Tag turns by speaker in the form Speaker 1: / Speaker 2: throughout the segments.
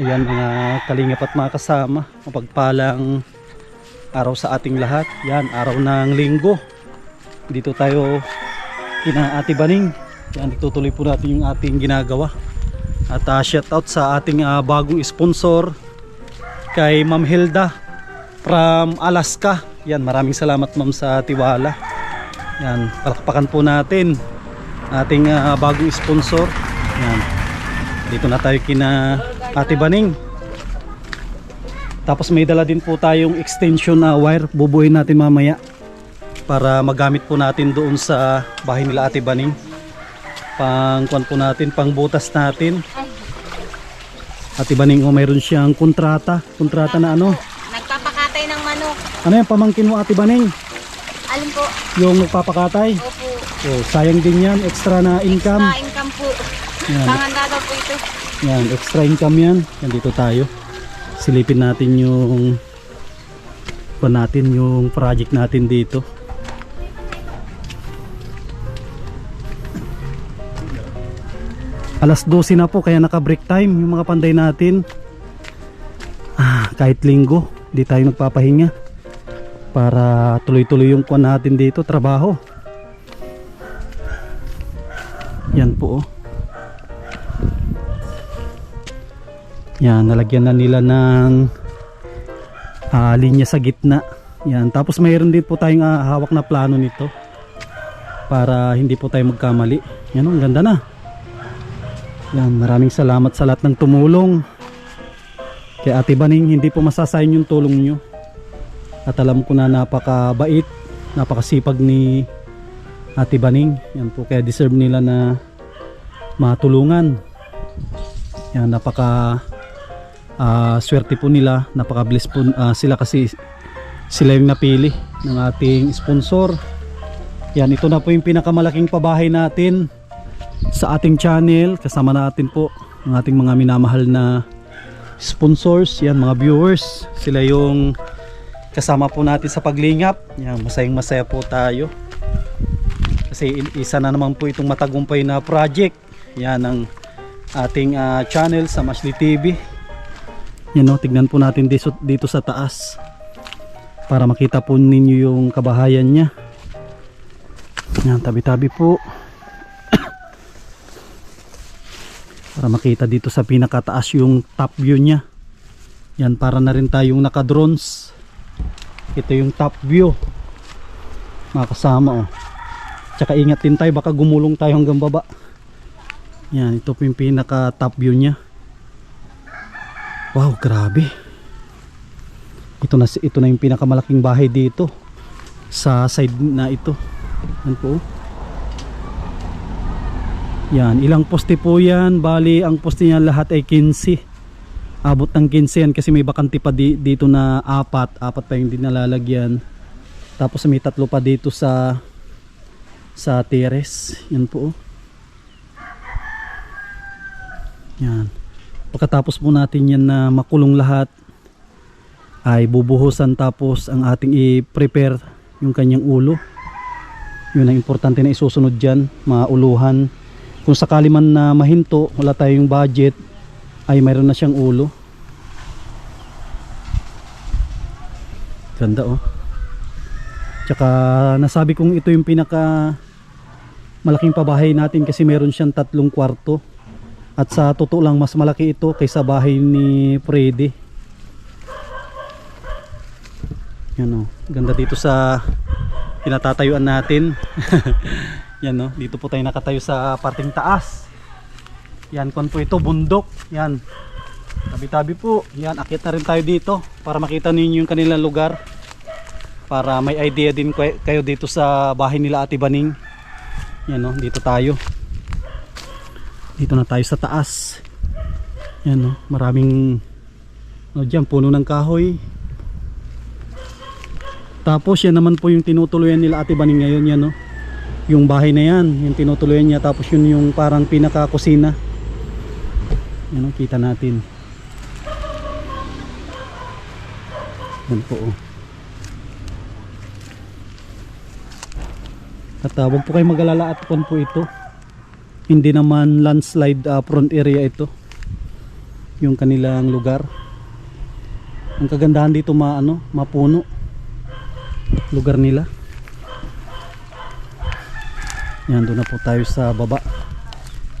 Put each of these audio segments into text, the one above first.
Speaker 1: Ayan mga kalingap at mga kasama, mapagpalang araw sa ating lahat. Yan, araw ng linggo. Dito tayo kina Ate Baning. Yan, itutuloy po natin yung ating ginagawa. At shout out sa ating bagong sponsor kay Ma'am Hilda from Alaska. Yan, maraming salamat ma'am sa tiwala. Yan, palakpakan po natin ating bagong sponsor. Yan, dito na tayo kina Ate Baning. Tapos may dala din po tayong extension na wire, bubuuin natin mamaya para magamit po natin doon sa bahay nila Ate Baning. Pang kuwan po natin, pang butas natin. Ate Baning, mayroon siyang kontrata na ano?
Speaker 2: Nagpapakatay ng manok.
Speaker 1: Ano yan, pamangkin mo Ate Baning?
Speaker 2: Alin po?
Speaker 1: Yung nagpapakatay?
Speaker 2: Opo.
Speaker 1: Oh, sayang din yan, extra na income.
Speaker 2: Extra income po.
Speaker 1: Yan.
Speaker 2: Pangandado po ito.
Speaker 1: Yan, extra income yan. Nandito tayo. Silipin natin yung yung project natin dito. Alas 12 na po kaya naka break time yung mga panday natin. Kahit linggo, di tayo nagpapahinga para tuloy-tuloy yung kuwan natin dito, trabaho. Yan po oh. Yan, nalagyan na nila ng linya sa gitna. Yan, tapos mayroon din po tayong hawak na plano nito para hindi po tayo magkamali. Yan, ang ganda na. Yan, maraming salamat sa lahat ng tumulong. Kay Ate Baning, hindi po masasayang yung tulong nyo. At alam ko na napakabait, napakasipag ni Ate Baning. Yan po, kaya deserve nila na matulungan. Yan, swerte po nila, napaka-bless po sila kasi sila yung napili ng ating sponsor. Yan, ito na po yung pinakamalaking pabahay natin sa ating channel. Kasama natin po ang ating mga minamahal na sponsors. Yan, mga viewers, sila yung kasama po natin sa paglingap. Yan, masayang masaya po tayo kasi isa na naman po itong matagumpay na project. Yan ang ating channel sa Mashley TV. Yan o, tignan po natin dito sa taas para makita po ninyo yung kabahayan niya. Yan, tabi-tabi po para makita dito sa pinakataas yung top view niya. Yan, para na rin tayong naka drones. Ito yung top view mga kasama oh. Tsaka ingat din tayo, baka gumulong tayo hanggang baba. Yan, ito po yung pinaka top view niya. Wow, grabe. Ito na yung pinakamalaking bahay dito sa side na ito. Yan po. Yan, ilang poste po yan. Bali, ang poste niya lahat ay 15. Abot ng 15 yan kasi may bakante pa dito na apat pa yung dinalalagyan. Tapos may 3 pa dito sa terrace. Yan po. Yan. Pagkatapos po natin yan na makulong lahat ay bubuhusan, tapos ang ating i-prepare yung kanyang ulo. Yun ang importante na isusunod dyan, mauluhan. Kung sakali man na mahinto, wala tayong budget, ay mayroon na siyang ulo. Ganda oh. Tsaka nasabi kong ito yung pinaka malaking pabahay natin kasi meron siyang 3 kwarto. At sa totoo lang, mas malaki ito kaysa bahay ni Freddy. Yan o, ganda dito sa pinatatayuan natin. Yan o, dito po tayo nakatayo sa parting taas. Yan, kung po ito, bundok. Yan, tabi-tabi po. Yan, akit na rin tayo dito para makita ninyo yung kanilang lugar, para may idea din kayo dito sa bahay nila Ate Baning. Yan o, dito tayo. Dito na tayo sa taas. Yan o, maraming dyan, puno ng kahoy. Tapos yan naman po yung tinutuluyan nila Ate Baning ngayon. Yan o, yung bahay na yan, yung tinutuluyan niya. Tapos yun yung parang pinaka kusina. Yan o, kita natin. Yan po o. At huwag po kayo mag-alala at po ito. Hindi naman landslide front area ito. yung kanilang lugar. Ang kagandahan dito mapuno lugar nila. Yan, doon na po tayo sa baba.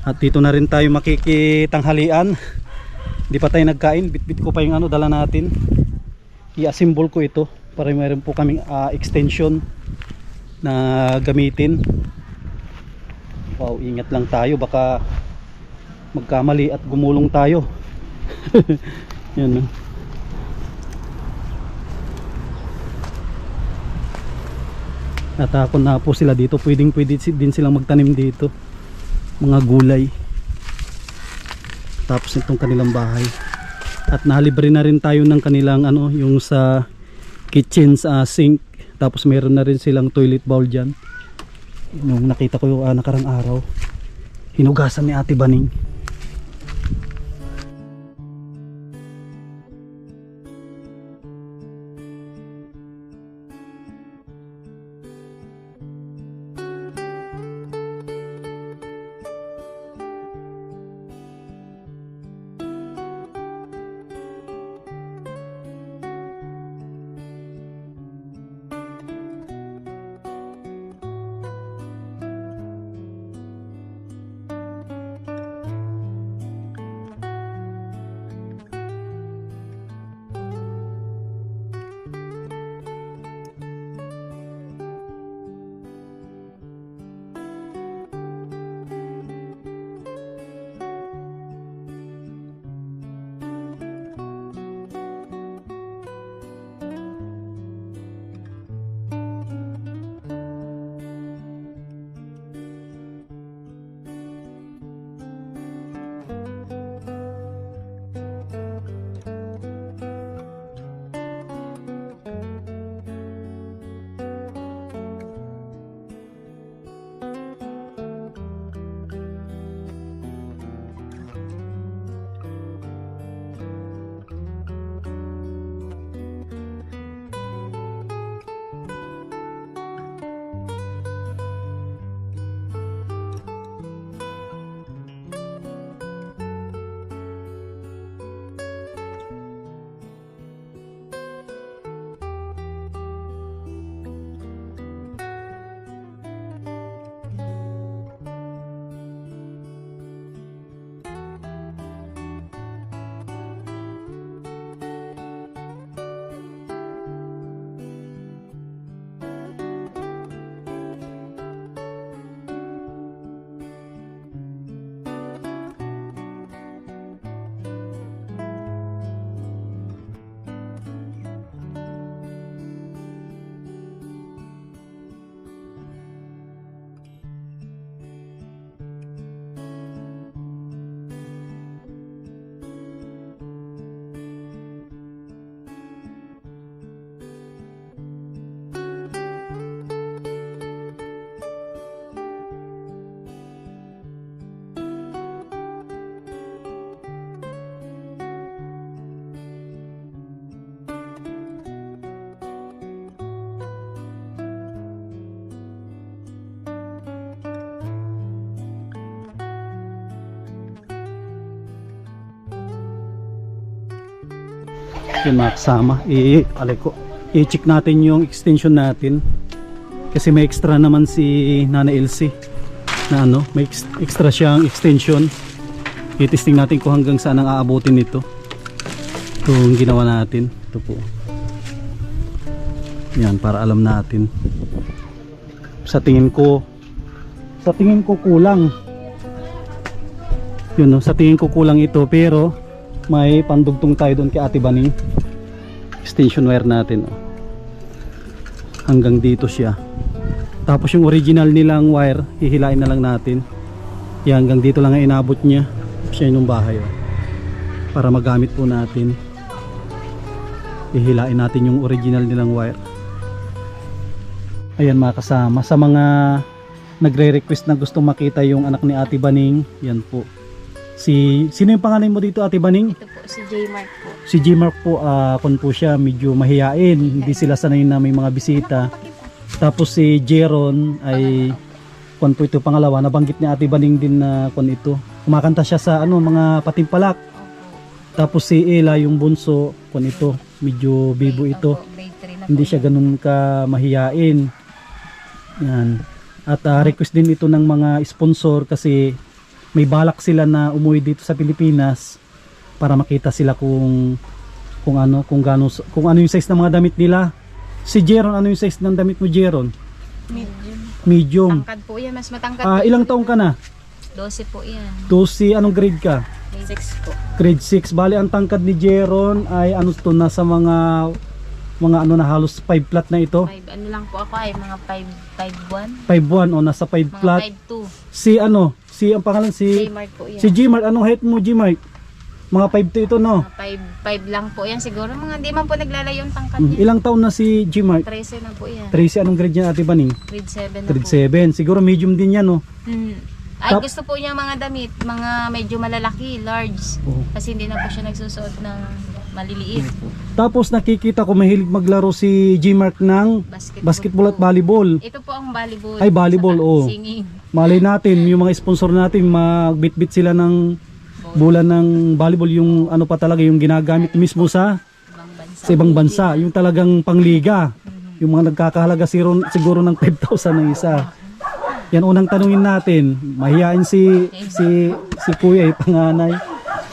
Speaker 1: At dito na rin tayo makikitanghalian. Hindi pa tayo nagkain. Bitbit ko pa yung dala natin. I-assemble ko ito para mayroon po kaming extension na gamitin. Wow, ingat lang tayo, baka magkamali at gumulong tayo. Yan. Natakon na po sila dito. Pwede din silang magtanim dito, mga gulay. Tapos itong kanilang bahay. At nahalibre na rin tayo ng kanilang yung sa kitchen sink. Tapos meron na rin silang toilet bowl dyan. Yung nakita ko yung nakarang araw, hinugasan ni Ate Baning. Yun mga kasama, i-check natin yung extension natin kasi may extra naman si Nana Elsie na may extra siyang extension. I-testing natin kung hanggang saan ang aabutin nito. Ito yung ginawa natin. Ito po. Yan, para alam natin. Sa tingin ko kulang. Yun, sa tingin ko kulang ito, pero may pandugtong tayo doon kay Ate Baning. Extension wire natin. Hanggang dito siya. Tapos yung original nilang wire, hihilain na lang natin. Yan, hanggang dito lang ang inabot niya. Siya yung bahay. Para magamit po natin. Hihilain natin yung original nilang wire. Ayan mga kasama, sa mga nagre-request na gustong makita yung anak ni Ate Baning, yan po. Sino yung pangalan mo dito, Ate Baning?
Speaker 2: Ito po, si J-Mark po.
Speaker 1: Si J-Mark po, kun po siya, medyo mahiyain. Hindi sila sanay na may mga bisita. Tapos si Jeron ay kun po ito pangalawa. Nabanggit ni Ate Baning din na kun ito. Kumakanta siya sa mga patimpalak. Tapos si Ella, yung bunso, kung ito, medyo bibo ito.
Speaker 2: Opo, grade 3 na
Speaker 1: Hindi
Speaker 2: po
Speaker 1: siya
Speaker 2: yan.
Speaker 1: ganun ka mahiyain. Yan. At request din ito ng mga sponsor kasi may balak sila na umuwi dito sa Pilipinas para makita sila kung ano yung size ng mga damit nila. Si Jeron, ano yung size ng damit mo, Jeron?
Speaker 2: Medium.
Speaker 1: Medium.
Speaker 2: Tangkad po yan, mas matangkad po.
Speaker 1: Ilang taong ka na?
Speaker 2: 12 po yan.
Speaker 1: Si anong grade ka?
Speaker 2: Grade 6 po.
Speaker 1: Grade 6. Bali ang tangkad ni Jeron ay ano to, nasa mga ano na halos 5 flat na ito.
Speaker 2: 5, ano lang po ako ay mga 5'1".
Speaker 1: 5'1 o nasa 5
Speaker 2: Mga
Speaker 1: flat.
Speaker 2: 5'2".
Speaker 1: Si ang pangalan si
Speaker 2: J-Mark po yan.
Speaker 1: si Gmart. Anong height mo, Gmart? Mga 5'2 ito, no?
Speaker 2: Mga 5 lang po yan siguro. Mga hindi man po naglalayo yung tangkad niya.
Speaker 1: Ilang taon na si Gmart?
Speaker 2: 13 na po yan.
Speaker 1: Tracy, anong grade niya, Ate Baning?
Speaker 2: Grade 7 na
Speaker 1: Grade
Speaker 2: po.
Speaker 1: 7. Siguro medium din yan, no?
Speaker 2: Ay,
Speaker 1: Tap-
Speaker 2: gusto po niya mga damit, mga medyo malalaki, large.
Speaker 1: Oo.
Speaker 2: Kasi hindi na po siya nagsusuot ng maliliit.
Speaker 1: Tapos nakikita ko mahilig maglaro si Gmart ng basketball at
Speaker 2: po.
Speaker 1: volleyball.
Speaker 2: Ito po ang volleyball.
Speaker 1: Ay, volleyball,
Speaker 2: Saka
Speaker 1: oo.
Speaker 2: Singing.
Speaker 1: Malay natin, yung mga sponsor natin, magbitbit sila ng bola ng volleyball, yung ano pa talaga, yung ginagamit mismo sa
Speaker 2: Ibang bansa.
Speaker 1: ibang bansa, yung talagang pangliga. Yung mga nagkakahalaga siguro ng 5,000 ng isa. Yan unang tanungin natin. Mahihain si Kuya, panganay.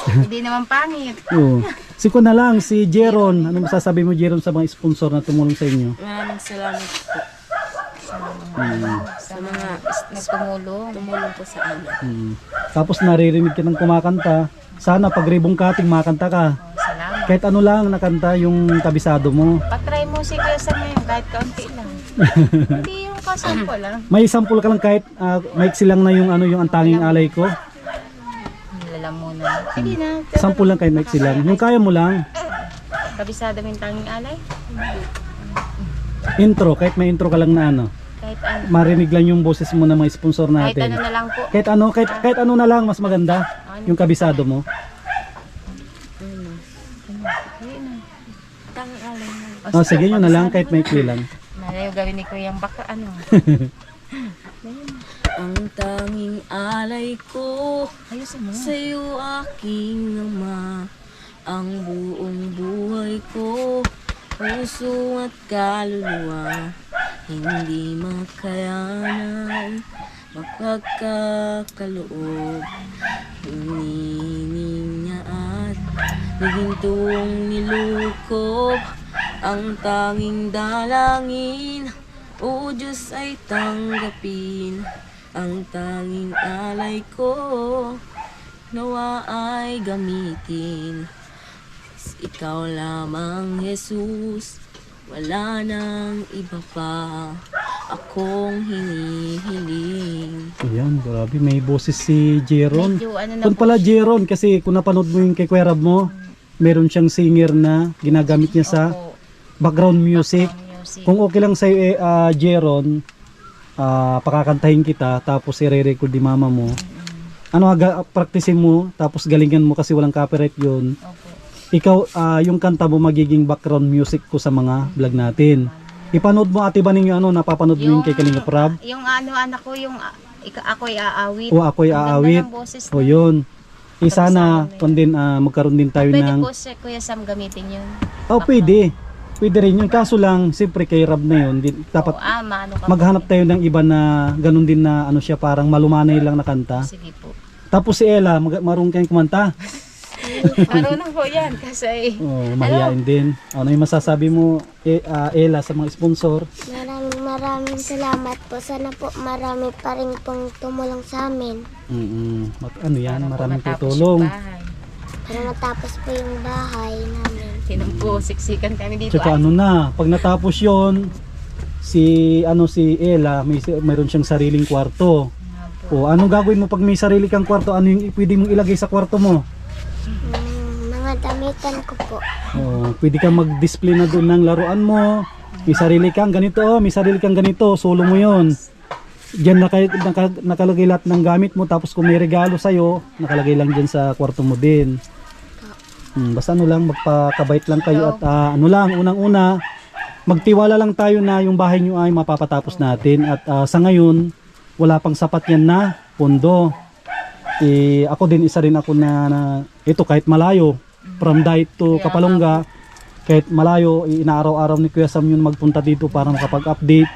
Speaker 2: Hindi naman pangit.
Speaker 1: Oo. Si ko na lang, si Jeron. Ano masasabi mo, Jeron, sa mga sponsor na tumulong sa inyo?
Speaker 3: Maraming salamat po
Speaker 2: Sa mga tumulong po sa amin.
Speaker 1: Tapos naririnig ka ng kumakanta. Sana pag ribong kating makanta ka.
Speaker 2: Salamat.
Speaker 1: Kahit ano lang nakanta yung kabisado mo.
Speaker 2: Patry mo si Kuya Sam ngayon kahit kaunti lang. Hindi yung kasampo lang.
Speaker 1: May sample ka lang kahit maiksi lang na yung yung antanging alay ko.
Speaker 2: Lalamunan. Sige na.
Speaker 1: Sample lang kahit maiksi lang. Yung kaya mo lang.
Speaker 2: Kabisado mo yung tanging alay?
Speaker 1: Intro, kahit may intro ka lang na ano.
Speaker 2: Kahit ano.
Speaker 1: Marinig lang yung boses mo ng mga sponsor
Speaker 2: Kahit
Speaker 1: natin.
Speaker 2: ano na lang po.
Speaker 1: Kahit ano na lang mas maganda. Yung kabisado mo.
Speaker 2: Tanging alay na.
Speaker 1: Oh, sige nyo na lang kahit maiksi lang.
Speaker 2: Malayo gawin ni Kuya yung baka ano.
Speaker 3: ang tanging alay ko
Speaker 2: Ayusin mo.
Speaker 3: sa'yo aking ama, ang buong buhay ko, puso at kaluluwa, hindi makayanan mapagkakaloob, hinihiling niya at nagintong nilukob, ang tanging dalangin, o Diyos ay tanggapin, ang tanging alay ko, nawa ay gamitin. Ikaw lamang, Jesus, wala nang iba pa akong hinihiling.
Speaker 1: Ayan, grabe. May boses si Jeron.
Speaker 2: Medyo ano na
Speaker 1: Kung
Speaker 2: po.
Speaker 1: pala Jeron, kasi kung napanood mo yung kay Kuya Rab mo, meron siyang singer na ginagamit niya sa
Speaker 2: Opo,
Speaker 1: background music.
Speaker 2: music.
Speaker 1: Kung okay lang sa'yo, Jeron, pakakantahin kita, tapos i-record di mama mo. Ano, practicein mo, tapos galingan mo kasi walang copyright yun.
Speaker 2: Opo.
Speaker 1: Ikaw, yung kanta mo magiging background music ko sa mga vlog natin. Ipanood mo, Ate Baning, yung napapanood mo yung kay Kalinga Prab.
Speaker 2: Yung anak ko, yung ako'y aawit.
Speaker 1: O ako'y
Speaker 2: Ang ganda
Speaker 1: aawit.
Speaker 2: ng boses
Speaker 1: O
Speaker 2: na.
Speaker 1: yun. Sana, kung din, magkaroon din tayo
Speaker 2: Pwede
Speaker 1: ng...
Speaker 2: po si Kuya Sam gamitin yun.
Speaker 1: Oh, pwede. Pwede rin yun. Kaso lang, siyempre kay Rab na yun, dapat
Speaker 2: Maano ka
Speaker 1: maghanap tayo ng iba na ganun din na ano siya, parang malumanay lang na kanta.
Speaker 2: Sige po.
Speaker 1: Tapos si Ella, marunong kayong kumanta.
Speaker 2: Marunong po yan kasi
Speaker 1: Oh, mahihain din. Ano yung masasabi mo, Ella, sa mga sponsor?
Speaker 4: Maraming salamat po. Sana po marami pa rin pong tumulong sa amin
Speaker 1: Ano yan, maraming
Speaker 2: matapos
Speaker 1: tutulong.
Speaker 2: yung bahay.
Speaker 4: para matapos po yung bahay namin.
Speaker 2: Tinumpo, siksikan kami dito.
Speaker 1: Tsaka ano na, pag natapos yon si Ella, mayroon siyang sariling kwarto. O anong gagawin mo pag may sarili kang kwarto? Ano yung pwede mong ilagay sa kwarto mo?
Speaker 4: Mga damitan ko po.
Speaker 1: O, pwede kang mag-display na doon ng laruan mo. May sarili kang ganito, may sarili kang ganito, solo mo yon. Diyan nakalagay lahat ng gamit mo, tapos kung may regalo sa'yo, nakalagay lang dyan sa kwarto mo din. Basta ano lang, magpakabait lang kayo at unang-una, magtiwala lang tayo na yung bahay nyo ay mapapatapos natin at sa ngayon, wala pang sapat yan na pondo. Ako din, isa rin ako na ito kahit malayo, From Dait to
Speaker 3: Kaya
Speaker 1: Kapalongga. Kahit malayo, inaaraw-araw ni Kuya Sam yun magpunta dito para makapag-update,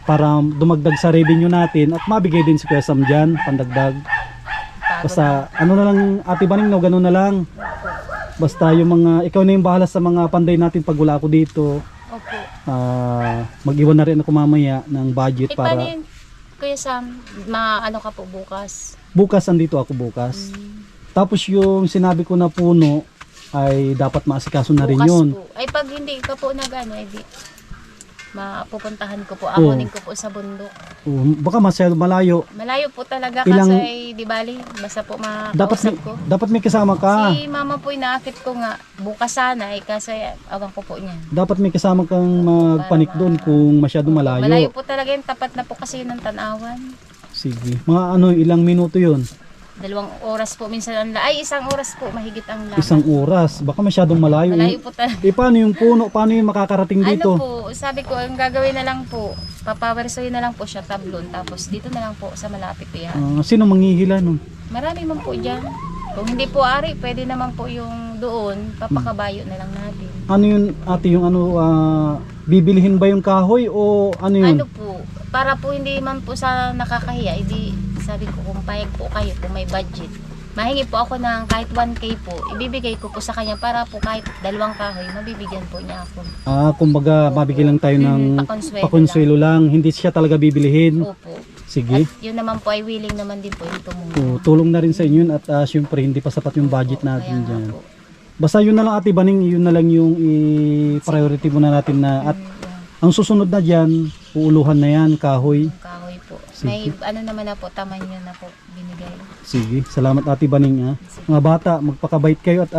Speaker 1: para dumagdag sa revenue natin at mabigay din si Kuya Sam dyan, pandagdag. Basta ano na lang Ate Baning, no, ganun na lang. Basta yung mga, ikaw na yung bahala sa mga panday natin pag wala ako dito.
Speaker 2: Opo.
Speaker 1: Mag-iwan na rin ako mamaya ng budget
Speaker 2: Paano
Speaker 1: para
Speaker 2: yun, Kuya Sam? Ano ka po bukas?
Speaker 1: bukas, andito ako bukas. Tapos yung sinabi ko na puno ay dapat maasikaso na rin
Speaker 2: Bukas
Speaker 1: yun.
Speaker 2: po. Ay pag hindi ka po edi mapupuntahan ko po. Amonin ko po sa bundok.
Speaker 1: Baka masyado malayo.
Speaker 2: Malayo po talaga
Speaker 1: Ilang-
Speaker 2: kasi di bali. Basta po
Speaker 1: Dapat
Speaker 2: makausap ko.
Speaker 1: dapat may kasama ka.
Speaker 2: Si mama po inaakit ko nga bukas sana kasi awan ko po niya.
Speaker 1: Dapat may kasama kang magpanik doon kung masyado malayo.
Speaker 2: Malayo po talaga yung tapat na po kasi yun ng Tanawan.
Speaker 1: Sige. Mga ilang minuto yun?
Speaker 2: 2 oras po minsan ang ay 1 oras po mahigit ang lakad.
Speaker 1: 1 oras. Baka masyadong malayo.
Speaker 2: Malayo po talaga.
Speaker 1: Paano yung puno? Paano yung makakarating dito?
Speaker 2: Ano po, sabi ko, ang gagawin na lang po, papawersohin na lang po siya tablon, tapos dito na lang po sa malapit po yan.
Speaker 1: Sino manghihila nun?
Speaker 2: Marami man po dyan. Kung hindi po ari, pwede naman po yung doon, papakabayo na lang natin.
Speaker 1: Ano yun ate, yung bibilihin ba yung kahoy o ano yun?
Speaker 2: Ano po, para po hindi man po sa nakakahiya, edi sabi ko kung payag po kayo, kung may budget. Mahingi po ako ng kahit 1K po, ibibigay ko po sa kanya para po kahit 2 kahoy, mabibigyan po niya ako.
Speaker 1: Kumbaga mabigyan lang tayo ng
Speaker 2: Pakonsuelo
Speaker 1: pakonsuelo lang. Hindi siya talaga bibilihin.
Speaker 2: Opo.
Speaker 1: Sige.
Speaker 2: At yun naman po ay willing naman din po yung tumulong.
Speaker 1: Tulong na rin sa inyo yun at syempre hindi pa sapat yung budget natin
Speaker 2: Kaya
Speaker 1: dyan.
Speaker 2: nga po.
Speaker 1: Basta yun na lang Ate Baning, yun na lang yung i-priority muna natin na at ang susunod na dyan, uuluhan na yan, kahoy.
Speaker 2: Yung kahoy po.
Speaker 1: Sige.
Speaker 2: May ano naman na po, tamanyo na po binigay.
Speaker 1: Sige, salamat Ate Baning. Mga bata, magpakabait kayo at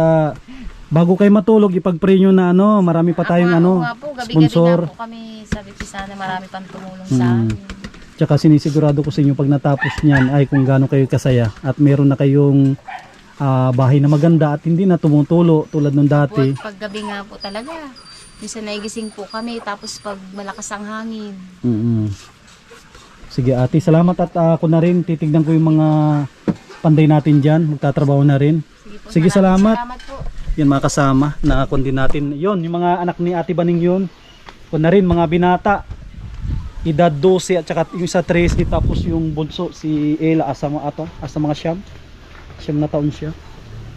Speaker 1: bago kayo matulog, ipag-pray nyo na marami pa tayong
Speaker 2: Nga po, gabi-gabi
Speaker 1: sponsor.
Speaker 2: nga po kami, sabi ko sana marami pang tumulong sa amin.
Speaker 1: Tsaka sinisigurado ko sa inyo pag natapos niyan ay kung gaano kayo kasaya at meron na kayong bahay na maganda at hindi na tumutulo tulad nung dati.
Speaker 2: Po, pag gabi nga po talaga, minsan naigising po kami, tapos pag malakas ang hangin.
Speaker 1: Sige ate, salamat at ako na rin titignan ko yung mga panday natin dyan, magtatrabaho na rin.
Speaker 2: Po,
Speaker 1: Sige, salamat.
Speaker 2: Salamat po.
Speaker 1: Yan mga kasama na kundi natin. Yon, yung mga anak ni Ate Baning yun. Kung na rin mga binata. Edad 12 at saka yung sa 13 tapos yung bunso si Ella asa mga siyam na taon siya.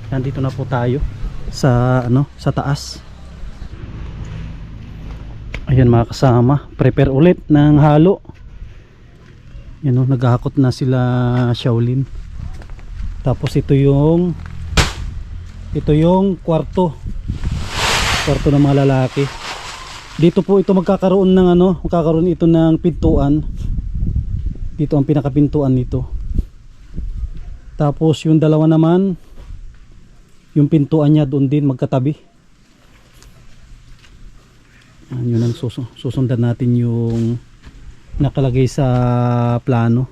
Speaker 1: Nandito na po tayo sa sa taas. Ayan mga kasama, prepare ulit ng halo. Yan naghahakot na sila Shaolin. Tapos ito yung kwarto ng mga lalaki. Dito po ito magkakaroon ng magkakaroon ito ng pintuan. Dito ang pinakapintuan nito. Tapos yung dalawa naman, yung pintuan niya doon din magkatabi. Yun ang susundan natin yung nakalagay sa plano.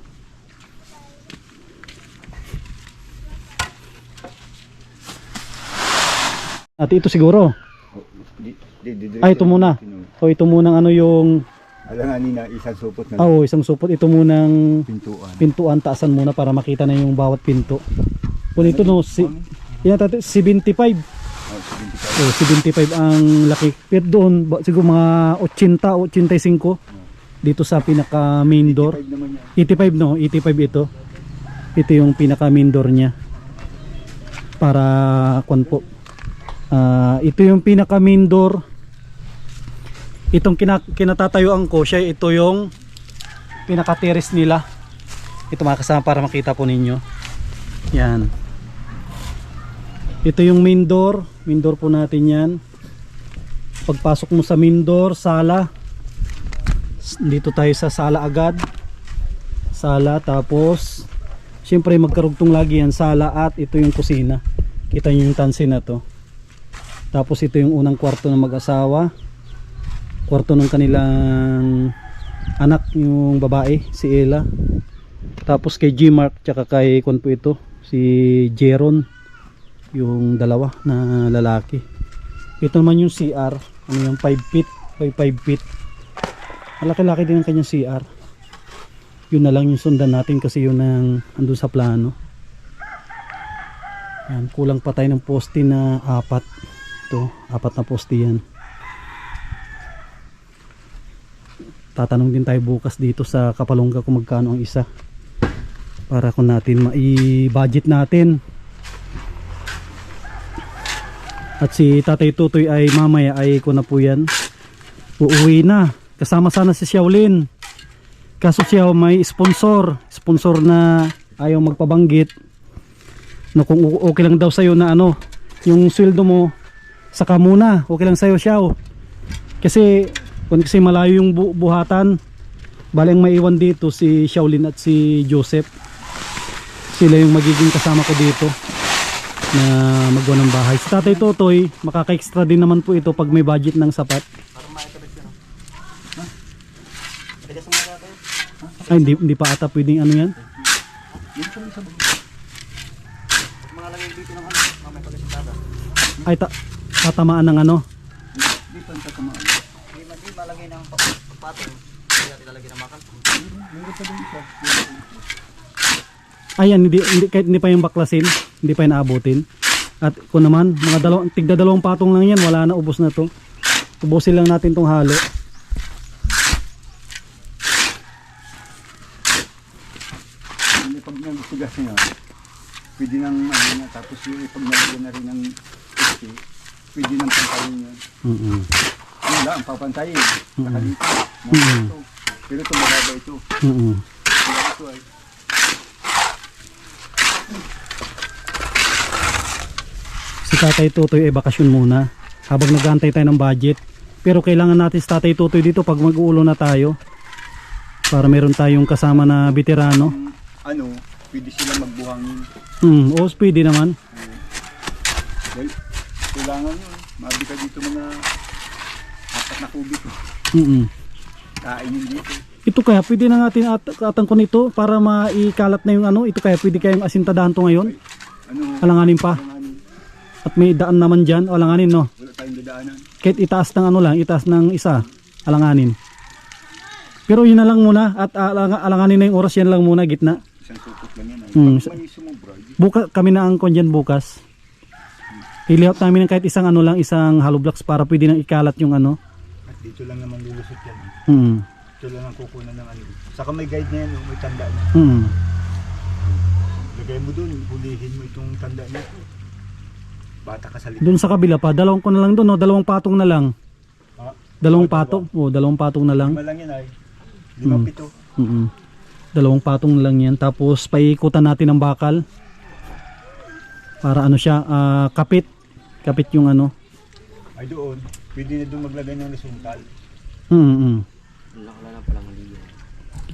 Speaker 1: At ito siguro. Ito muna. O ito muna yung
Speaker 5: Alanganin na isang supot na
Speaker 1: isang supot. Ito munang
Speaker 5: pintuan.
Speaker 1: taasan muna para makita na yung bawat pinto. Kung ito 75.
Speaker 5: 75.
Speaker 1: 75 ang laki. Pero doon siguro mga 80, 85 dito sa pinaka main door. 85 no, 85 ito. Ito yung pinaka main door niya. Para po. Ito yung pinaka main door. Itong kinatatayuan ko siya, ito yung pinaka terrace nila. Ito mga kasama para makita po ninyo. Yan. Ito yung main door po natin yan. Pagpasok mo sa main door, sala. Dito tayo sa sala agad. Sala, tapos syempre magkarugtong lagi yan, sala at ito yung kusina. Kita nyo yung tansi na to. Tapos ito yung unang kwarto ng mag-asawa. Kwarto ng kanilang anak, yung babae, si Ella. Tapos kay G-Mark, tsaka kay po ito, si Jeron. Yung dalawa na lalaki. Ito naman yung CR, yung 5 feet by 5 feet. Malaki-laki din ang kanyang CR. Yun na lang yung sundan natin kasi yun ang andun sa plano. Yan, kulang pa tayo ng poste na 4. Ito, 4 na poste yan. Tatanong din tayo bukas dito sa Kapalongga kung magkano ang isa. Para kung natin mai-budget natin. At si Tatay Tutoy ay mamaya ay ko na po yan. Uuwi na. Kasama sana si Xiaolin. Kaso siya may sponsor. Sponsor na ayaw magpabanggit. No, kung okay lang daw sa'yo na ano, yung sweldo mo, saka muna. Okay lang sa'yo, Xiao. Kasi malayo yung buhatan. Balang maiwan dito si Xiaolin at si Joseph. Sila yung magiging kasama ko dito na magawa ng bahay. Si Tatay Totoy, makaka-extra din naman po ito pag may budget ng sapat. Ay, hindi pa ata pwedeng ano yan. Ay, tatamaan ng ano. Ayan, kahit hindi pa yung baklasin, hindi pa yung naabutin. At kung naman, tigda 2 patong lang yan, wala na, ubos na to. Ubusin lang natin tong halo.
Speaker 5: Pag nagtugas niya, pwede nang ano na, tapos yung pag nalagyan na rin ng isti, pwede nang pantayin yun. Yun lang, papantayin. Saka dito, ito. Pero ito magaba ito. Kaya ito ay.
Speaker 1: Si Tatay Tutoy ay bakasyon muna habang nag-aantay tayo ng budget. Pero kailangan natin si Tatay Tutoy dito pag mag-uulo na tayo. Para meron tayong kasama na veterano.
Speaker 5: Ano, pwede sila magbuhangin.
Speaker 1: Oo, pwede naman.
Speaker 5: Well, kailangan yun. Mabi ka dito mga 4 na kubik. Kain yun dito.
Speaker 1: Ito kaya pwede na natin atangkon ito para maikalat na yung ano. Ito kaya pwede kayong asintadahan to ngayon.
Speaker 5: Ano,
Speaker 1: Alanganin pa.
Speaker 5: alanganin.
Speaker 1: At may daan naman dyan. Alanganin, no?
Speaker 5: Wala tayong dadaanan.
Speaker 1: Kahit itaas ng ano lang, itaas ng isa. Alanganin. Pero yun na lang muna. At alanganin na yung oras, yan lang muna, gitna.
Speaker 5: Isang supot lang yan. Ay.
Speaker 1: Hmm.
Speaker 5: Pag may sumubra,
Speaker 1: Kami na ang dyan bukas. I-layout namin ng kahit isang ano lang, isang hollow blocks para pwede nang ikalat yung ano.
Speaker 5: at dito lang naman lulusot yan. Ito lang ang kukunan ng ano. Saka may guide na yan, may tanda na. Lagay mo dun, hulihin mo itong tanda na ito. Bata ka sa likod.
Speaker 1: Doon sa kabila pa, 2 ko na lang doon, no? 2 patong na lang.
Speaker 5: Ha?
Speaker 1: 2 patong. O, 2 patong na lang.
Speaker 5: 5 lang yan ay. 5, 7.
Speaker 1: 2 patong na lang yan. Tapos paikutan natin ng bakal. Para ano siya, kapit. Kapit yung ano.
Speaker 5: Ay doon, pwede na doon maglagay ng resultal.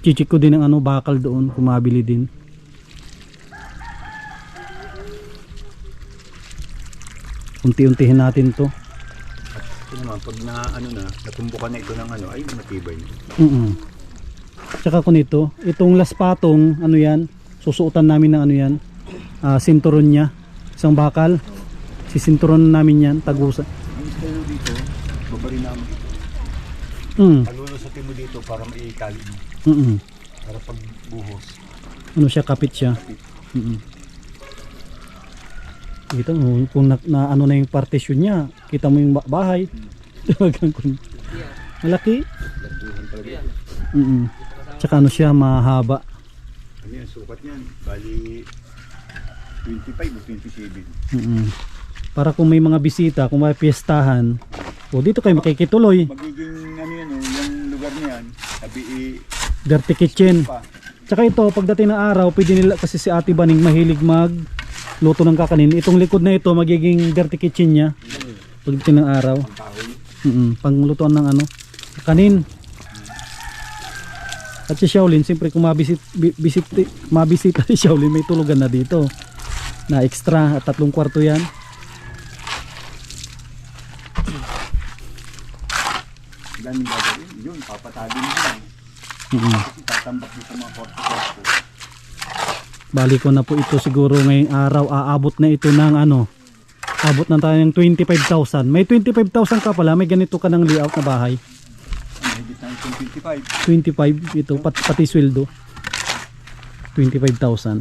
Speaker 1: Chichik ko din ang ano, bakal doon, kumabili din. Unti-untihin natin to.
Speaker 5: Ito naman, pag na ano na, natumbukan na ito ng ano, ay matibay na.
Speaker 1: Tsaka ko nito, itong last patong, ano yan, susuotan namin ng ano yan, sinturon niya, isang bakal, sisinturon namin yan, tagusan.
Speaker 5: Ang style dito, babari namin ito. Palulusutin mo dito para maikali mo. Para pag buhos.
Speaker 1: Ano siya, kapit siya. Kita mo, kung ano na yung partition niya, kita mo yung bahay. Talagang malaki. Tsaka ano siya, mahaba.
Speaker 5: Ano yan, sukat niyan? Bali 25 o 27.
Speaker 1: Para kung may mga bisita, kung may piyestahan, o dito kayo makikituloy.
Speaker 5: Magiging ano yan, yung lugar niyan, sabi
Speaker 1: Dirty kitchen.
Speaker 5: pa.
Speaker 1: Tsaka ito, pagdating ng araw, pwede nila, kasi si Ate Baning mahilig luto ng kakanin. Itong likod na ito, magiging dirty kitchen niya. Pagdating ng araw. Panglutuan ng ano, kanin. At si Xiaolin, siyempre kung mabisita si Xiaolin, may tulugan na dito. Na extra, at 3 kwarto yan.
Speaker 5: Daming gagawin. Yun, papatabi mo yan. Kasi tatambak din sa mga kwarto-kwarto.
Speaker 1: Bali ko na po ito siguro ngayong araw. Aabot na ito ng ano. Abot na tayo ng 25,000. May 25,000 ka pala. May ganito ka ng layout na bahay.
Speaker 5: Mahigit na itong 25.
Speaker 1: 25 ito. Pati sweldo. 25,000.
Speaker 5: 300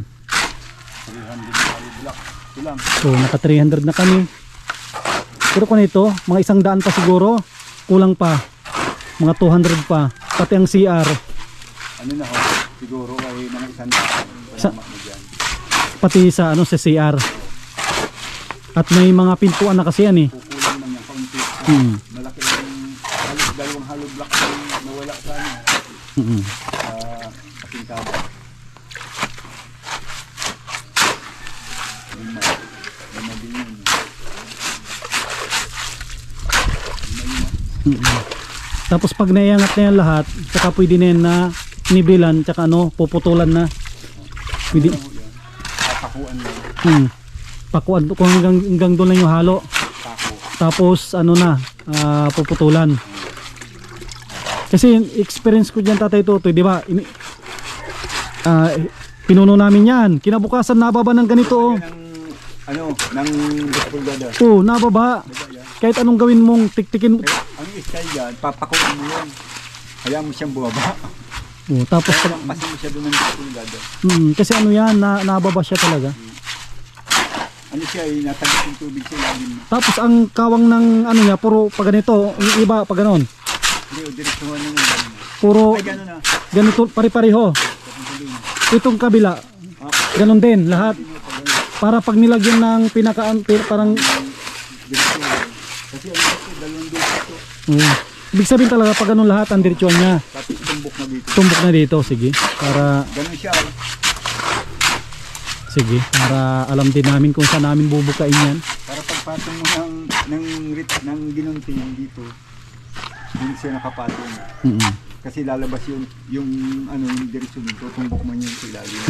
Speaker 5: block. lang.
Speaker 1: So naka 300 na kami. Pero kung ito, mga 100 pa siguro, kulang pa. Mga 200 pa. Pati ang CR,
Speaker 5: Ano na ho, siguro ay mga 100.
Speaker 1: Sa-
Speaker 5: Salamat mo dyan.
Speaker 1: pati sa ano sa CR. At may mga pintuan na kasi yan eh.
Speaker 5: Kukulang man yan, kaunti. Malaki yung dalawang hollow block yung nawala sa ano. Sa kasingkada. Lima din yun.
Speaker 1: Tapos pag naiangat na yan lahat, tsaka pwede na yan na nibilan, tsaka ano, puputulan na. Pwede,
Speaker 5: Papakuan lang.
Speaker 1: pakuan kung hanggang doon lang yung halo.
Speaker 5: Pako.
Speaker 1: Tapos ano na, puputulan. Kasi experience ko diyan Tatay Totoy, di ba? Pinuno namin yan. Kinabukasan nababa ng ganito. Oh.
Speaker 5: Ng pulgada.
Speaker 1: Oo, nababa. Kahit anong gawin mong tiktikin.
Speaker 5: Ang style yan, papakuan mo yan. Hayaan mo siyang bumaba.
Speaker 1: Oh, tapos
Speaker 5: Kaya kasi mo siya doon ng pulgada.
Speaker 1: kasi ano yan, nababa siya talaga.
Speaker 5: Ano siya, natagit yung tubig sa ilalim.
Speaker 1: Tapos ang kawang ng ano niya, puro pa ganito, yung iba pa ganon.
Speaker 5: Hindi, direktuhan na yung
Speaker 1: Puro
Speaker 5: ay, gano'n na.
Speaker 1: ganito, pare-pareho. Itong kabila, ganon din, lahat. Para pag nilagyan ng parang
Speaker 5: Direktuhan. Kasi ano ito, dalawang dito.
Speaker 1: ibig sabihin talaga pag ganun lahat ang diretsyon niya.
Speaker 5: Tapos tumbok na dito.
Speaker 1: Tumbok na dito, sige. Para
Speaker 5: Ganun siya.
Speaker 1: sige, para alam din namin kung saan namin bubukain yan.
Speaker 5: Para pagpatong mo ng ginunting dito, hindi siya nakapatong. Kasi lalabas yung direksyon dito, tumbok mo yun sa ilalim.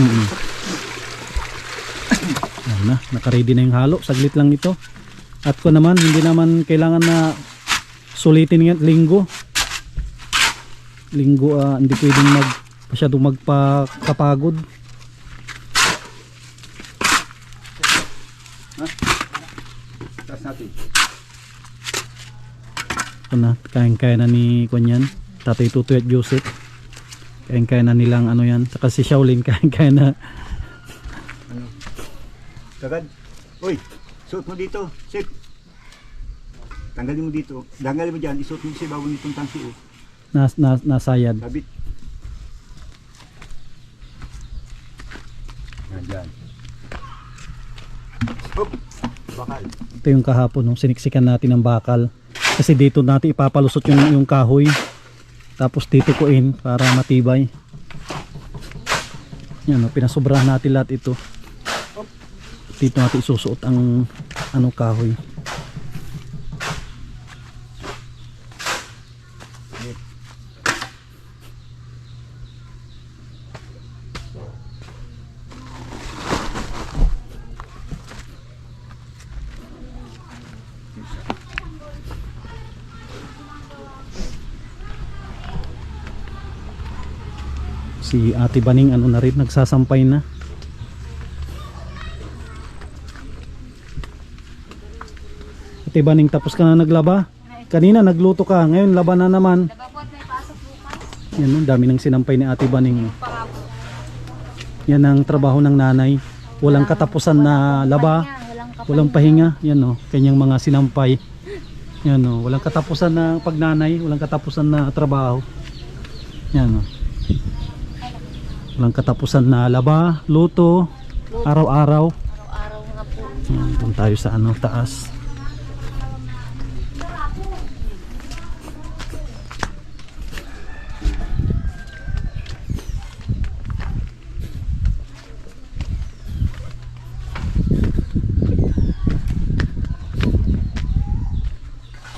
Speaker 1: Ayan na, nakaready na yung halo. Saglit lang ito. At ko naman, hindi naman kailangan na sulitin yan linggo. Linggo, hindi pwedeng masyadong magpakapagod.
Speaker 5: Taas natin.
Speaker 1: Ito na, kayang-kaya na ni Kunyan, Tatay Tutoy at Joseph. Kayang-kaya na nilang ano yan. Saka si Shaolin, kayang-kaya na.
Speaker 5: Tagad. Uy, suot mo dito. Sit. Tanggalin mo dito. Tanggalin mo dyan. Isuot mo sa ibabaw nitong tangsi.
Speaker 1: Nasayad.
Speaker 5: Sabit. Yan dyan. Hop. Bakal.
Speaker 1: Ito yung kahapon, no? Siniksikan natin ng bakal. Kasi dito natin ipapalusot yung kahoy. Tapos dito ko in para matibay. Yan, no? Pinasobrahan natin lahat ito. Dito natin isusuot ang kahoy. Si Ate Baning ano na rin, nagsasampay na. Ate Baning, tapos ka na naglaba? Kanina nagluto ka, ngayon laba na naman. Yan, ang dami ng sinampay ni Ate Baning. Yan ang trabaho ng nanay. Walang katapusan na laba, walang pahinga. Yan o, kanyang mga sinampay. Yan o, walang katapusan na pagnanay, walang katapusan na trabaho. Yan o. Walang katapusan na laba, luto, araw-araw.
Speaker 2: Araw-araw nga po.
Speaker 1: Yan, doon tayo sa taas.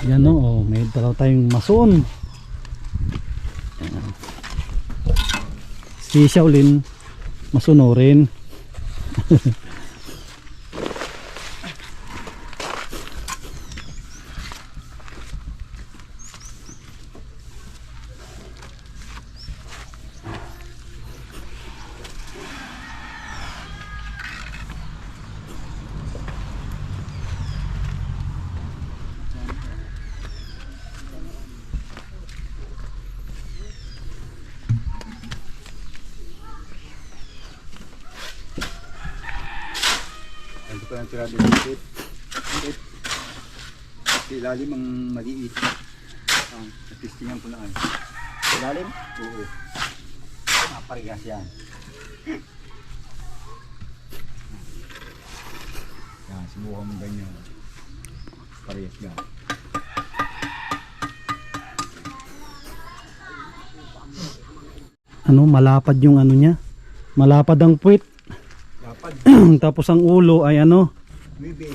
Speaker 1: Yan o, may dalaw tayong mason. Yan. Si Shaolin masuno rin.
Speaker 5: tirado ng tip. Sa ilalim ang maliit. Natistingan ko na ay. Ilalim? Oo. Parehas yan. Yan, subukan mo ganyan. Parehas yan.
Speaker 1: Ano, malapad yung ano niya. Malapad ang puwit.
Speaker 5: Dapat,
Speaker 1: Tapos ang ulo ay ano,
Speaker 5: maybe.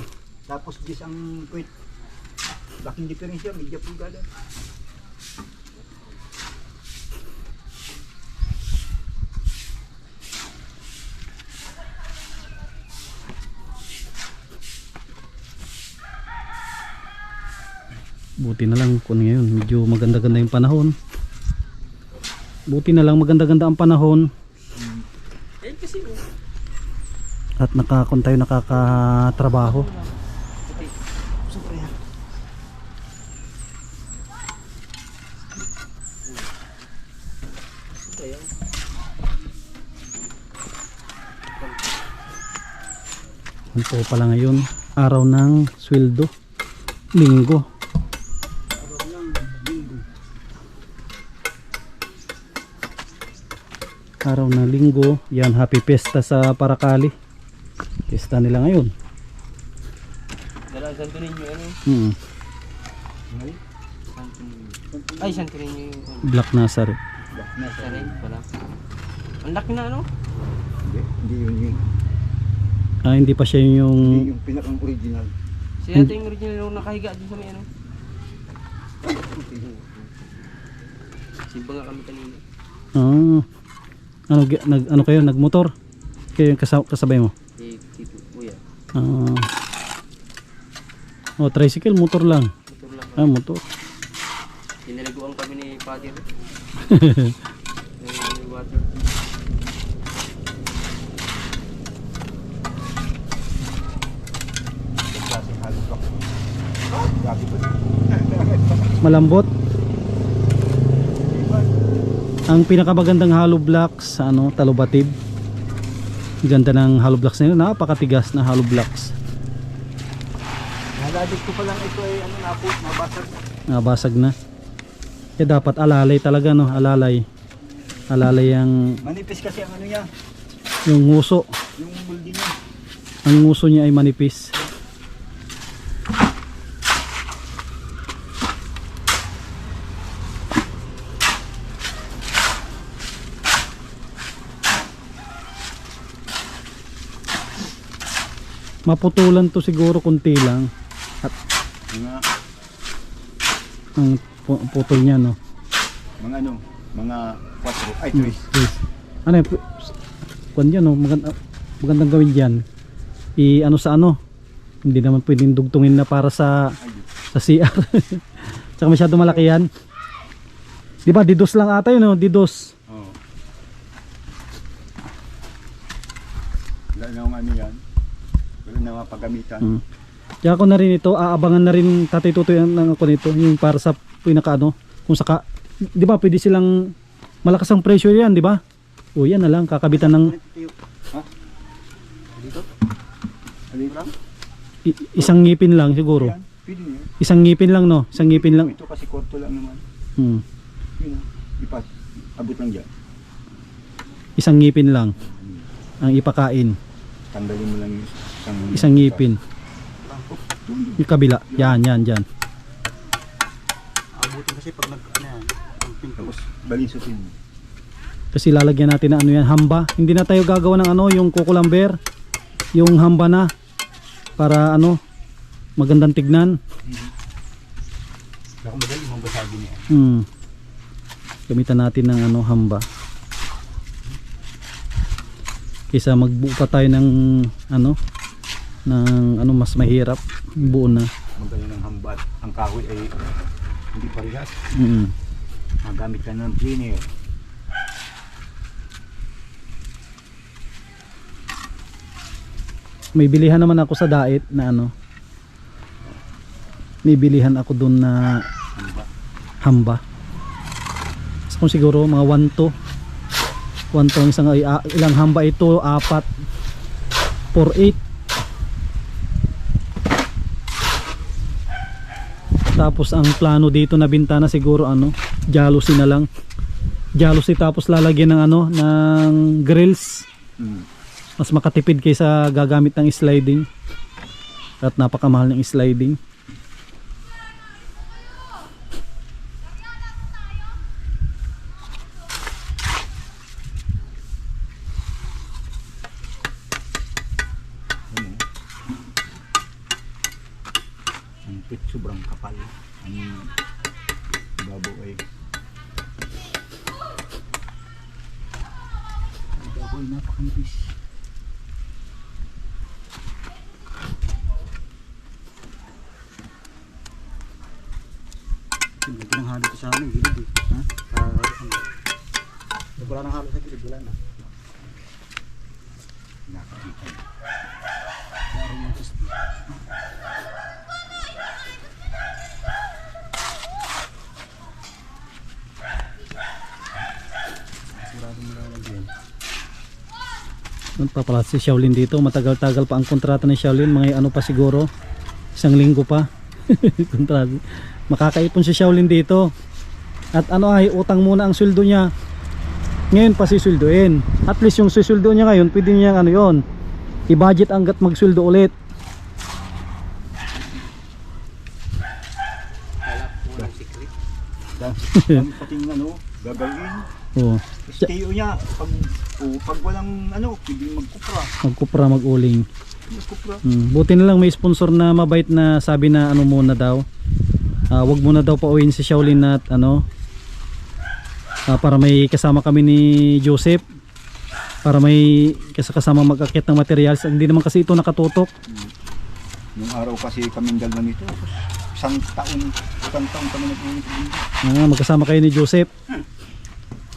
Speaker 5: Tapos dis ang kwit. Laking diferensya, medya pulgada.
Speaker 1: buti na lang kung ngayon medyo maganda-ganda yung panahon. Buti na lang maganda-ganda ang panahon.
Speaker 3: Eh kasi
Speaker 1: At tayo nakakatrabaho. Ano po pala ngayon? Araw ng sweldo. Linggo. Araw ng linggo. Yan, happy fiesta sa Paracali. Fiesta nila ngayon.
Speaker 3: Dala Santo Niño ano? Ay Santo Niño yung
Speaker 1: Black Nazareth.
Speaker 3: nasa rin pala. Ang laki na ano?
Speaker 5: Hindi yun yun.
Speaker 1: Ah, hindi pa siya yung
Speaker 5: Hindi yung pinakang original.
Speaker 3: Siya ito yung original yung nakahiga dun sa may ano. Simba nga kami kanina.
Speaker 1: ano kayo, nagmotor? Kayo yung kasabay mo?
Speaker 3: Si Kuya.
Speaker 1: Tricycle, motor lang.
Speaker 3: Motor lang.
Speaker 1: Motor.
Speaker 3: Tinalaguan kami ni Father. Yung water.
Speaker 5: Klaseng halos ako. Grabe po.
Speaker 1: Malambot. Ang pinakamagandang hollow blocks sa Talubatib. Ganda ng hollow blocks na yun. Napakatigas na hollow blocks.
Speaker 5: Nalagit ko pa lang ito ay mabasag.
Speaker 1: Nabasag na. Kaya dapat alalay talaga, no? Alalay. Alalay ang
Speaker 5: Manipis kasi ang ano niya,
Speaker 1: yung nguso.
Speaker 5: yung muldi niya.
Speaker 1: Ang nguso niya ay manipis. Maputulan to siguro kunti lang
Speaker 5: Mga
Speaker 1: ang putol niya, no?
Speaker 5: mga 4 ay 3.
Speaker 1: Yes. Ano yun? Kung yan, no? Magandang gawin dyan. Sa hindi naman pwedeng dugtungin na para sa CR. Tsaka masyado malaki yan. Di ba? Didos lang ata yun, no? Didos.
Speaker 5: Oo. Wala na akong ano yan. Wala na mapagamitan.
Speaker 1: Kaya ako na rin ito, aabangan na rin Tatay Tutoy ng ako nito, yung para sa pinaka kung saka, di ba pwede silang malakas ang pressure yan, di ba? O yan na lang, kakabitan ng
Speaker 5: Ha? Dito? Alin lang?
Speaker 1: isang ngipin lang siguro.
Speaker 5: Yan. Pwede niyo.
Speaker 1: Isang ngipin lang, no? Isang ngipin lang.
Speaker 5: Ito kasi korto lang naman.
Speaker 1: Hmm.
Speaker 5: Yun ipat. Abot lang dyan.
Speaker 1: Isang ngipin lang ang ipakain.
Speaker 5: Tanggalin mo lang yung
Speaker 1: Isang ngipin. Yung kabila. Yan, dyan.
Speaker 5: Abutin kasi pag tapos balisutin mo.
Speaker 1: Kasi lalagyan natin na yan, hamba. Hindi na tayo gagawa ng yung kukulamber. Yung hamba na. Para magandang tignan.
Speaker 5: Baka madali mong basagin niya.
Speaker 1: Gamitan natin ng hamba. Kaysa magbuo pa tayo ng mas mahirap. Buo na.
Speaker 5: Magaling ng hambat. Ang kahoy ay hindi parehas. Magamit ka ng cleaner.
Speaker 1: May bilihan naman ako sa Dait na may bilihan ako doon na hamba. So, kung siguro mga 1 to isang ilang hamba ito, 4, 4, 8 Tapos ang plano dito na bintana siguro ano, jalousie na lang. Jalousie tapos lalagyan ng ano, ng grills. Mas makatipid kaysa gagamit ng sliding. At napakamahal ng sliding.
Speaker 5: Ang pit sobrang kapal. Ang babaw ay napakanipis. Hindi ko nang halo sa amin, gilid eh. Ha? Wala nang halo sa gilid, wala na. Nakakita. Parang yung gusto. Sigurado mo lang yan.
Speaker 1: Ano pa pala si Shaolin dito, matagal-tagal pa ang kontrata ni Shaolin, mga ano pa siguro, 1 linggo pa. Kontrata. Makakaipon si Shaolin dito. At ano ay utang muna ang sweldo niya. Ngayon pa sisulduin. At least yung sisuldo niya ngayon, pwede niya ano yon, i-budget hanggat magsweldo ulit.
Speaker 3: Kala ko walang secret.
Speaker 5: Dahil pati yung ano, gagawin.
Speaker 1: Oo.
Speaker 5: SKO niya, pag walang ano, pwedeng magkupra.
Speaker 1: Magkupra, mag-uling.
Speaker 5: Magkupra.
Speaker 1: Buti na lang may sponsor na mabait na sabi na ano muna daw. Wag muna daw pauwiin si Shaolin at ano, para may kasama kami ni Joseph, para may kasama mag-akit ng materials. Hindi naman kasi ito nakatutok.
Speaker 5: Nung araw kasi kaming dalawa nito, isang taon kami nag-ulit dito.
Speaker 1: Magkasama kayo ni Joseph.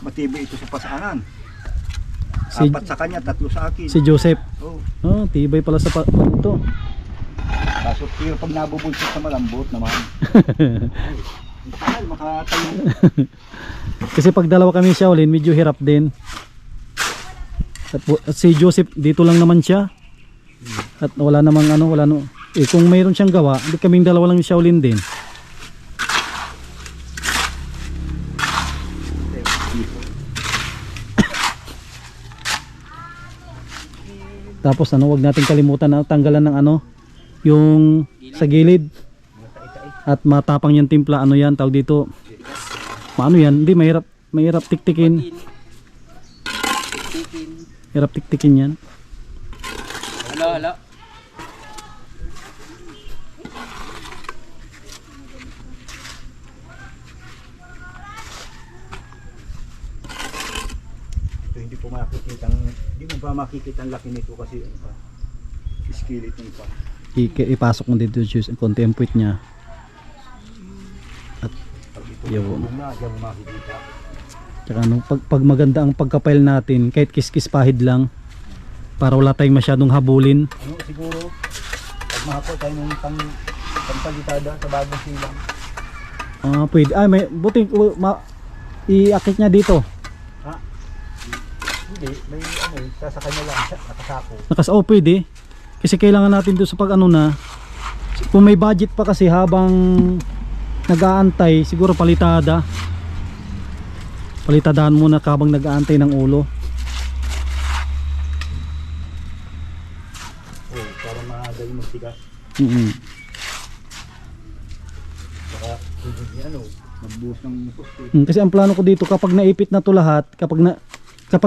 Speaker 5: Matibay ito sa pasaanan.
Speaker 1: Si-
Speaker 5: 4 sa kanya, 3 sa akin.
Speaker 1: Si Joseph.
Speaker 5: Oh.
Speaker 1: Oh, tibay pala sa ito.
Speaker 5: Kaso pero pag nabubulsot sa malambot naman. Ay, makatayo.
Speaker 1: Kasi pag dalawa kami Shaolin, medyo hirap din. At si Joseph dito lang naman siya. At wala namang ano, wala no. Kung mayroon siyang gawa, hindi kaming dalawa lang ni Shaolin din. Tapos ano, wag nating kalimutan na tanggalan ng ano, yung sa gilid. At matapang yung timpla, ano yan, tawag dito. Paano yan? Hindi, mahirap tiktikin. Hirap tiktikin yan.
Speaker 3: Hala.
Speaker 5: Ito hindi po makikita hindi mo pa makikita ang laki nito kasi ano pa. Skeleton pa.
Speaker 1: Ipasok mo dito yung konti ang puwit niya. At
Speaker 5: Pag ito
Speaker 1: yun.
Speaker 5: na, diyan mo makikita.
Speaker 1: Tsaka ano, pag maganda ang pagkapile natin, kahit kiskis pahid lang, para wala tayong masyadong habulin.
Speaker 5: Ano siguro, pag makapo tayo ng pangpalitada sa bagong silang.
Speaker 1: Pwede. May buti iakit niya dito.
Speaker 5: Hindi, may ano, sasakay na lang, nakasako.
Speaker 1: Pwede. Kasi kailangan natin doon sa pag ano na, kung may budget pa kasi habang nag-aantay, siguro palitadahan muna habang nag-aantay ng ulo.
Speaker 5: Oh, para madali magtigas. Saka, hindi ano, magbuhos ng poste.
Speaker 1: Kasi ang plano ko dito, kapag naipit na to lahat, kapag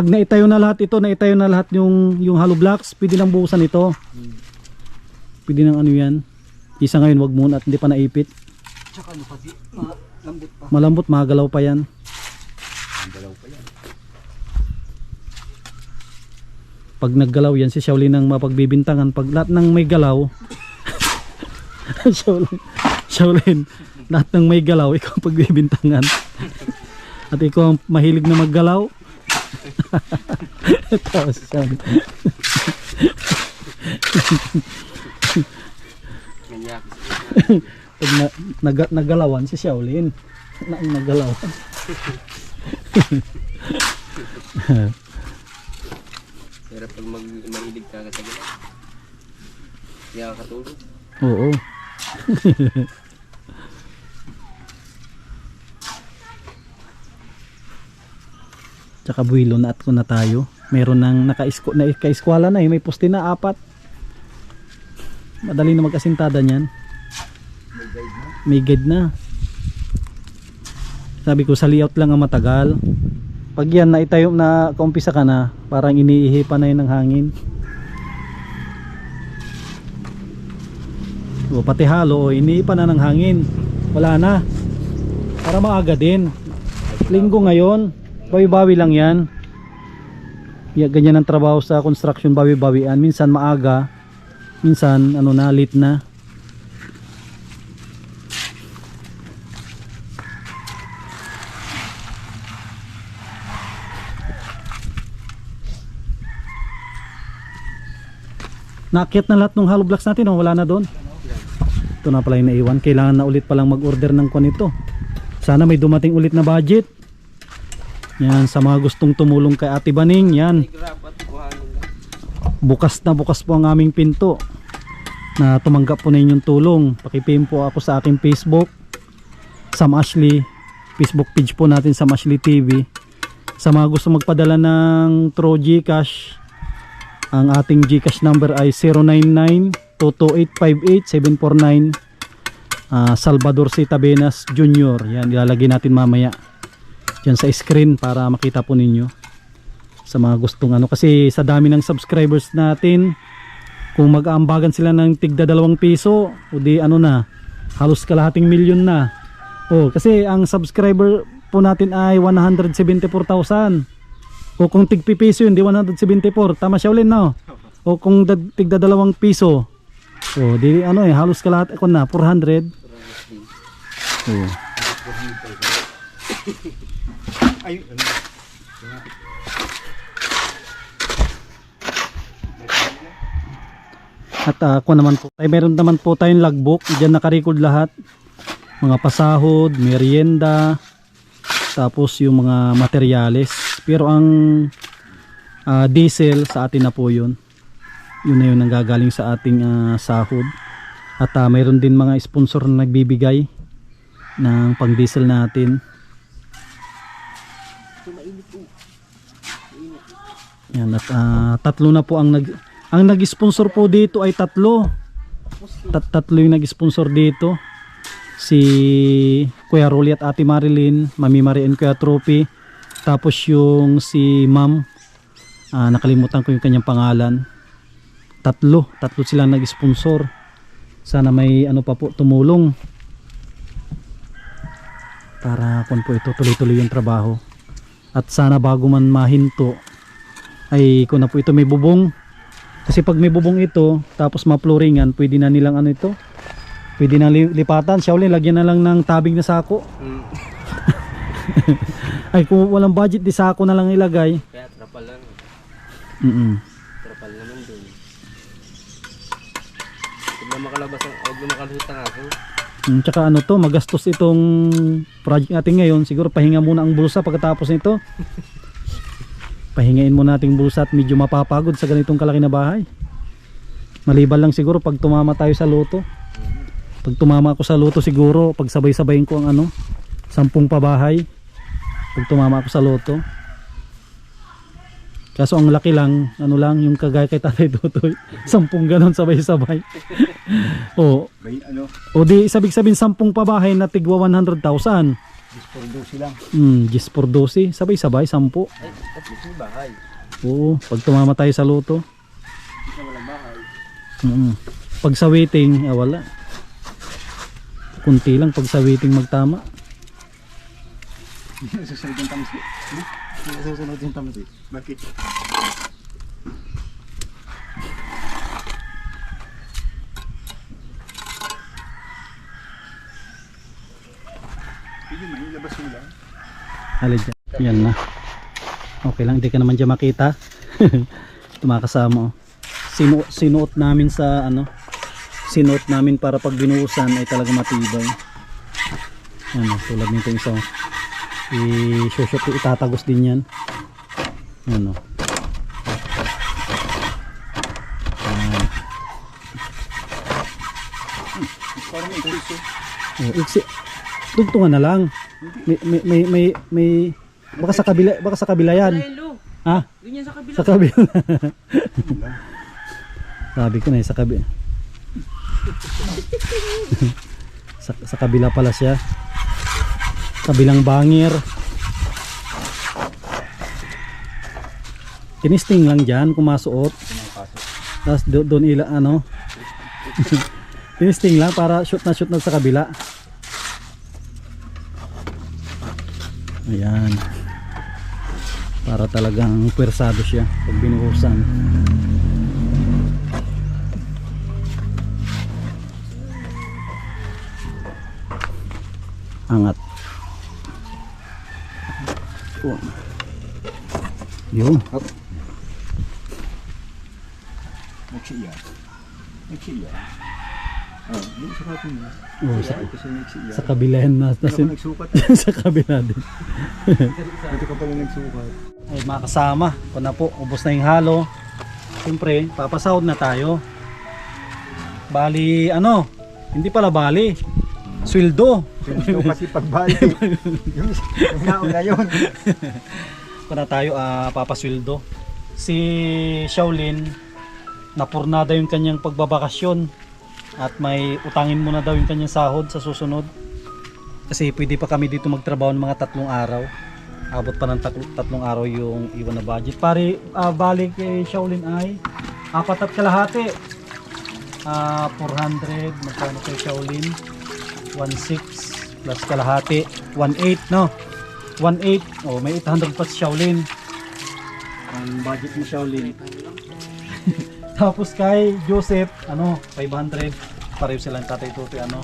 Speaker 1: naitayo na lahat ito, naitayo na lahat yung hollow blocks, pwede nang buhusan ito. Pwede nang ano yan. Isa ngayon, wag muna at hindi pa naipit.
Speaker 5: Tsaka ano pati, malambot pa.
Speaker 1: Malambot, magalaw pa yan.
Speaker 5: Ang dalaw pa yan.
Speaker 1: Pag naggalaw yan, si Shaolin ang mapagbibintangan. Pag lahat ng may galaw, Shaolin, lahat ng may galaw, ikaw ang pagbibintangan. At ikaw ang mahilig na maggalaw. Tapos Shaolin.
Speaker 3: Ganyak.
Speaker 1: Pag nagalawan si Shaolin. Nagalawan.
Speaker 3: Pero pag mahilig ka sa gila, hindi ka katulog.
Speaker 1: Oo. Tsaka buwilo na at ko na tayo. Meron ng naka-eskwala na may poste na 4. Madali na magkasintada niyan. May guide na. Sabi ko sa layout lang ang matagal. Pag yan na itayo na kaumpisa ka na, parang iniihipan na yun ng hangin. O, pati halo, iniipan na ng hangin. Wala na. Para maaga din. Linggo ngayon, bawi-bawi lang yan. Ganyan ang trabaho sa construction, bawi-bawian. Minsan maaga, minsan late na. Naakyat na lahat ng hollow blocks natin, wala na doon. Ito na pala yung naiwan. Kailangan na ulit palang mag-order ng nito. Sana may dumating ulit na budget. Yan, sa mga gustong tumulong kay Ate Baning, yan. Bukas na bukas po ang aming pinto na tumanggap po na inyong tulong. Paki-PM po ako sa aking Facebook, Sam Ashley. Facebook page po natin, Sam Ashley TV. Sa mga gusto magpadala ng Through GCash, ang ating GCash number ay 099-22858-749. Salvador C. Tabenas Jr. Yan, ilalagay natin mamaya dyan sa screen para makita po ninyo. Sa mga gustong kasi sa dami ng subscribers natin, kung mag-aambagan sila ng tigda 2 piso, o di halos kalahating milyon na. Kasi ang subscriber po natin ay 174,000. O kung tigpi piso yun, di 174. Tama siya ulit, no? O kung tigda 2 piso, di halos kalahat ako na 400.
Speaker 5: Ay,
Speaker 1: At ako naman po, meron naman po tayong logbook. Diyan nakarecord lahat. Mga pasahod, merienda, tapos yung mga materyales. Pero ang diesel sa atin na po yun. Yun na yun ang gagaling sa ating sahod. At mayroon din mga sponsor na nagbibigay ng pang diesel natin. Yan, at tatlo na po ang nag-sponsor po dito ay tatlo yung nag-sponsor dito. Si Kuya Rolly at Ate Marilyn, Mami Marie and Kuya Trophy. Tapos yung si Ma'am, nakalimutan ko yung kanyang pangalan. Tatlo silang nag-sponsor. Sana may pa po tumulong para po ito tuloy-tuloy yung trabaho. At sana bago man mahinto ay kung na po ito may bubong. Kasi pag may bubong ito, tapos ma-flooringan, pwede na nilang pwede na lipatan. Siya ulit, lagyan na lang ng tabing na sako. Ay, kung walang budget, di sako na lang ilagay.
Speaker 3: Kaya trapal lang. Trapal naman dun. Huwag na makalabas huwag na makalusot ang aso.
Speaker 1: Tsaka magastos itong project natin ngayon. Siguro pahinga muna ang bulsa pagkatapos nito. Pahingain mo nating bulsa at medyo mapapagod sa ganitong kalaki na bahay. Maliban lang siguro pag tumama tayo sa loto. Pag tumama ako sa loto siguro, pag sabay-sabayin ko ang 10 pabahay. Pag tumama ako sa loto. Kaso ang laki lang, yung kagaya kay Tatay Tutoy. 10 ganon sabay-sabay. O di sabig-sabing 10 pabahay na tigwa 100,000.
Speaker 5: just for 12 lang.
Speaker 1: Just for 12, sabay-sabay 10.
Speaker 3: Ay, at least may bahay.
Speaker 1: Oo, pag tumama tayo sa loto.
Speaker 3: Kasi walang bahay.
Speaker 1: Pag sa waiting, wala. Kunti lang pag sa waiting magtama.
Speaker 5: Hindi nasusunod yung tamsi. Hindi nasusunod yung tamsi. Bakit? Hindi man, ilabas mo lang.
Speaker 1: Halid dyan. Yan na. Okay lang, hindi ka naman dyan makita. Tumakasama. Sinuot namin sa sinuot namin para pag binuhusan ay talaga matibay. Tulad nito isa. Itatagos din yan.
Speaker 5: Parang ito.
Speaker 1: Tugtungan na lang. May Baka sa kabila yan.
Speaker 3: Hello.
Speaker 1: Ha?
Speaker 3: Ganyan sa kabila.
Speaker 1: Sa kabila. Sabi ko na sa kabila. sa kabila pala siya. Kabilang bangir. Tinisting lang dyan kung masuot. Tapos doon ila ano. Tinisting lang para shoot na sa kabila. Ayan. Para talagang pwersado siya pag binuhusan. Angat. Oh. Yun.
Speaker 5: Nagsiya. Oh, yung sukatin mo.
Speaker 1: Oh,
Speaker 5: Kasi nagsiya.
Speaker 1: sa kabila yan na,
Speaker 5: Hindi ako nagsukat.
Speaker 1: sa kabila din.
Speaker 5: Dito ka pala nagsukat.
Speaker 1: Ay mga kasama, kung na po, ubos na yung halo. Siyempre, papasahod na tayo. Bali, ano, hindi pala bali. Sweldo.
Speaker 5: Ito kasi pagbali. yung naon na yun.
Speaker 1: Kung na tayo, papasweldo. Si Shaolin, napurnada yung kanyang pagbabakasyon. At may utangin muna daw yung kanyang sahod sa susunod. Kasi pwede pa kami dito magtrabaho ng mga 3 araw. Abot pa ng 3 araw yung iwan na budget. Pare, balik kay Shaolin ay 4.5. 400, magkano kay Shaolin? 1.6 plus kalahati. 1.8 no? 1.8. Oh, may 800 pa si Shaolin. Ang budget ni Shaolin. Tapos kay Joseph, ano, 500. Pareho silang tatay tutoy, ano.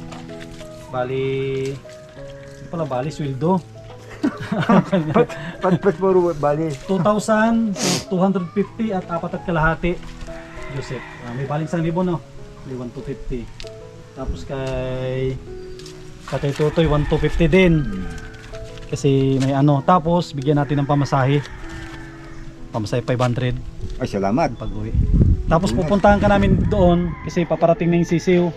Speaker 1: Bali, hindi pala bali, sweldo.
Speaker 5: Pat puro bali.
Speaker 1: 2,250 at 4.5. Joseph, may baling 1,000 no? May 1,250. Tapos kay tatay tutoy, 1,250 din. Kasi may ano, tapos bigyan natin ng pamasahe. Pamasahe 500
Speaker 5: Ay, salamat.
Speaker 1: pag-uwi. Tapos pupuntahan ka namin doon kasi paparating na yung sisiw.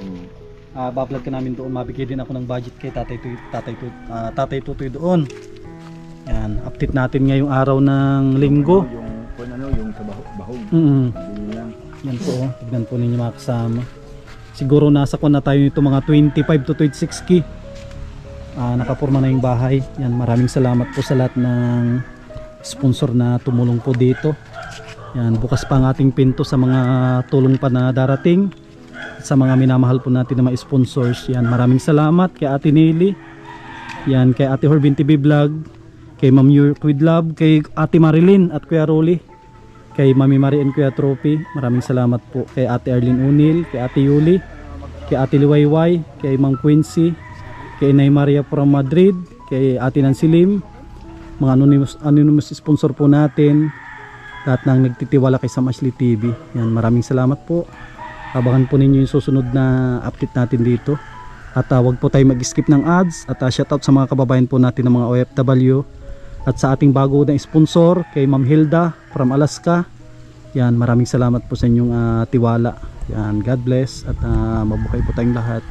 Speaker 1: Bablog ka namin doon, mabigay din ako ng budget kay tatay tutoy doon. Yan, update natin ngayong araw ng linggo.
Speaker 5: Yung sa bahog. Yun lang.
Speaker 1: Yan po, tignan po ninyo mga kasama. Siguro nasa na tayo nito mga 25 to 26k. Nakapurma na yung bahay. Yan, maraming salamat po sa lahat ng sponsor na tumulong po dito. Yan, bukas pa ang ating pinto sa mga tulong pa na darating. Sa mga minamahal po natin na mga sponsors. Yan, maraming salamat kay Ate Nelly. Yan, kay Ate Horbin TV Vlog. Kay Ma'am With Love. Kay Ate Marilyn at Kuya Rolly. Kay Mami Marie and Kuya Trophy. Maraming salamat po kay Ate Arlene Unil. Kay Ate Yuli. Kay Ate Liwayway. Kay Ma'am Quincy. Kay Nay Maria from Madrid. Kay Ate Nancy Lim. Mga anonymous sponsor po natin. Lahat ng nagtitiwala kay Sam Ashley TV. Yan, maraming salamat po. Abangan po ninyo yung susunod na update natin dito. At wag po tayo mag-skip ng ads. At shoutout sa mga kababayan po natin ng mga OFW. At sa ating bago na sponsor, kay Ma'am Hilda from Alaska. Yan, maraming salamat po sa inyong tiwala. Yan, God bless at mabuhay po tayong lahat.